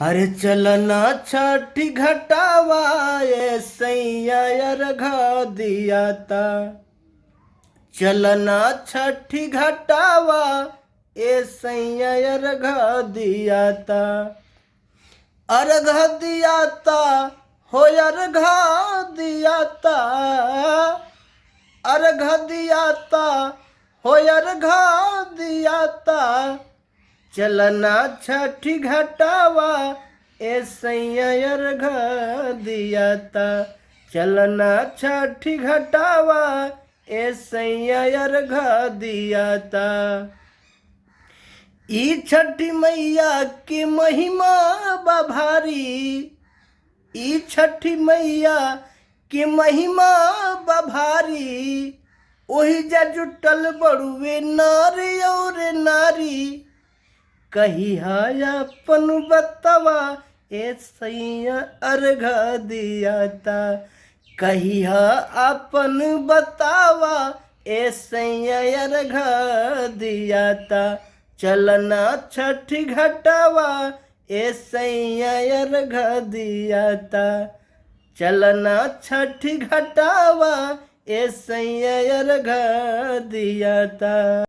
अरे चलना छठी घटावा ये सैया अर्घा दियाता। चलना छठी घटावा ये सैया अर्घा दियाता। अर्घ दियाता हो अर्घा दियाता। अर्घ दियाता हो अर्घा दियाता। चलना छठी घटावा ए सैया अर्घ दियाता। चलना छठी घटावा ए सैया अर्घ दियाता। ई छठी मैया की महिमा बभारी। ई छठी मैया की महिमा बभारी। ओही जा जुटल बड़ुए नारी और नारी। कही अपन बतवा ए सैया अर्घ दियाता। कही अपन बतावा ए सैया अर्घ दियाता। चलना छठी घटावा ए सैया अर्घ दियाता। चलना छठी घटावा ए सैया अर्घ दियाता।